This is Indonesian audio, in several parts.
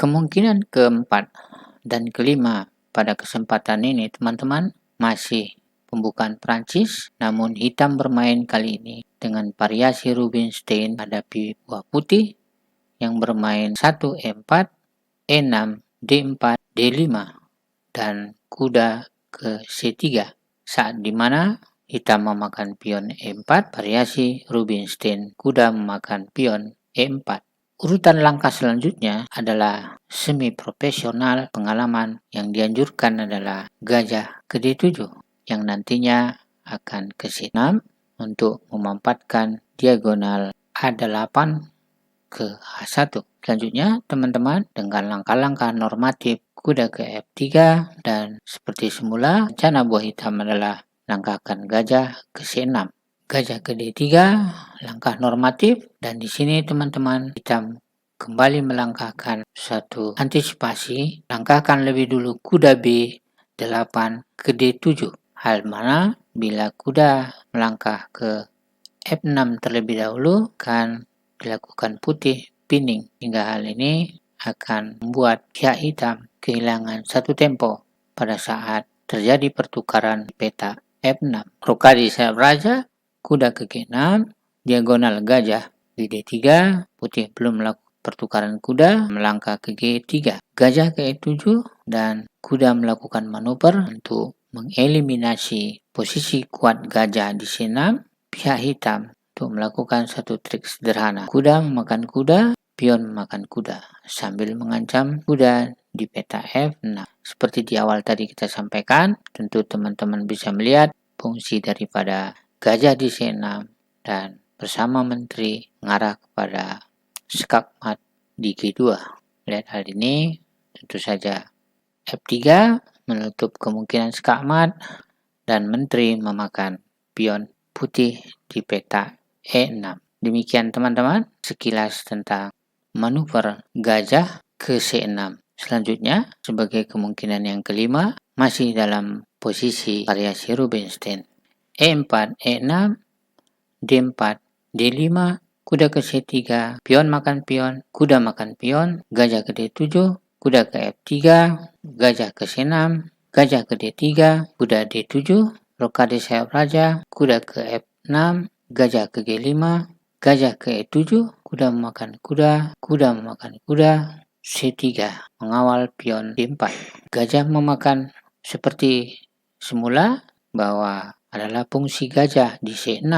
Kemungkinan keempat dan kelima pada kesempatan ini teman-teman masih pembukaan Prancis, namun hitam bermain kali ini dengan variasi Rubinstein hadapi buah putih yang bermain 1 E4, E6, D4, D5 dan kuda ke C3 saat dimana hitam memakan pion E4, variasi Rubinstein kuda memakan pion E4. Urutan langkah selanjutnya adalah semi profesional. Pengalaman yang dianjurkan adalah gajah ke D7 yang nantinya akan ke C6 untuk memanfaatkan diagonal A8 ke H1. Selanjutnya teman-teman dengan langkah-langkah normatif kuda ke F3 dan seperti semula rencana buah hitam adalah langkahkan gajah ke C6. Gajah ke D3, langkah normatif, dan di sini teman-teman hitam kembali melangkahkan satu antisipasi, langkahkan lebih dulu kuda B8 ke D7. Hal mana bila kuda melangkah ke F6 terlebih dahulu akan dilakukan putih pinning, hingga hal ini akan membuat pihak hitam kehilangan satu tempo pada saat terjadi pertukaran peta F6. Rokade sayap raja, kuda ke G6, diagonal gajah di D3, putih belum melakukan pertukaran kuda, melangkah ke G3, gajah ke E7, dan kuda melakukan manuver untuk mengeliminasi posisi kuat gajah di C6. Pihak hitam untuk melakukan satu trik sederhana, kuda memakan kuda, pion memakan kuda, sambil mengancam kuda di peta F6. Seperti di awal tadi kita sampaikan, tentu teman-teman bisa melihat fungsi daripada gajah di C6 dan bersama menteri mengarah kepada skakmat di G2. Lihat hal ini, tentu saja F3 menutup kemungkinan skakmat dan menteri memakan pion putih di peta E6. Demikian teman-teman sekilas tentang manuver gajah ke C6. Selanjutnya, sebagai kemungkinan yang kelima, masih dalam posisi variasi Rubinstein. E4, E6, D4, D5, kuda ke C3, pion makan pion, kuda makan pion, gajah ke D7, kuda ke F3, gajah ke C6, gajah ke D3, kuda D7, rokade sayap raja, kuda ke F6, gajah ke G5, gajah ke E7, kuda memakan kuda, kuda memakan kuda, C3, mengawal pion D4. Gajah memakan seperti semula bahwa adalah fungsi gajah di C6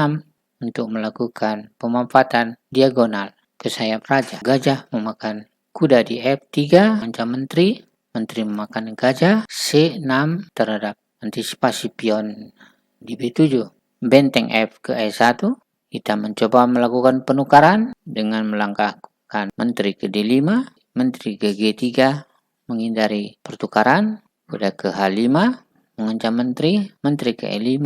untuk melakukan pemanfaatan diagonal ke sayap raja. Gajah memakan kuda di F3, ancam menteri, menteri memakan gajah, C6 terhadap antisipasi pion di B7. Benteng F ke E1, kita mencoba melakukan penukaran dengan melangkahkan menteri ke D5, menteri ke G3, menghindari pertukaran, kuda ke H5, mengancam menteri, menteri ke E5,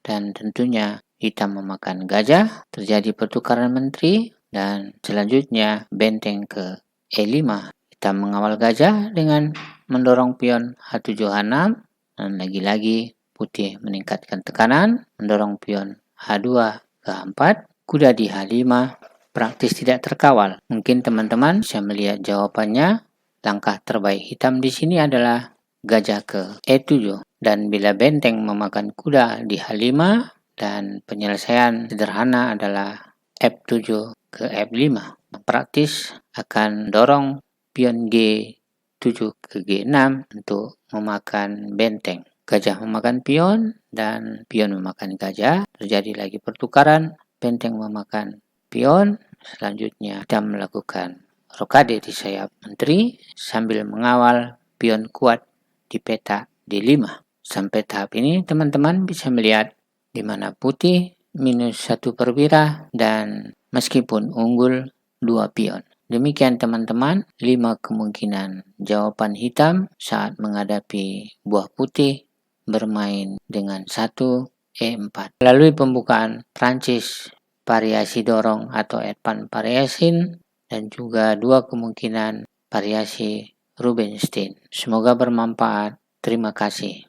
dan tentunya hitam memakan gajah, terjadi pertukaran menteri, dan selanjutnya benteng ke E5. Hitam mengawal gajah dengan mendorong pion H7 H6, dan lagi-lagi putih meningkatkan tekanan, mendorong pion H2 ke H4, kuda di H5, praktis tidak terkawal. Mungkin teman-teman bisa melihat jawabannya. Langkah terbaik hitam di sini adalah gajah ke E7. Dan bila benteng memakan kuda di H5, dan penyelesaian sederhana adalah F7 ke F5. Praktis akan dorong pion G7 ke G6 untuk memakan benteng. Gajah memakan pion dan pion memakan gajah. Terjadi lagi pertukaran, benteng memakan pion. Selanjutnya kita melakukan rokade di sayap menteri sambil mengawal pion kuat di peta D5. Sampai tahap ini teman-teman bisa melihat di mana putih minus 1 perwira dan meskipun unggul 2 pion. Demikian teman-teman 5 kemungkinan jawaban hitam saat menghadapi buah putih bermain dengan 1 E4. Melalui pembukaan Prancis variasi dorong atau advance variation dan juga 2 kemungkinan variasi Rubinstein. Semoga bermanfaat. Terima kasih.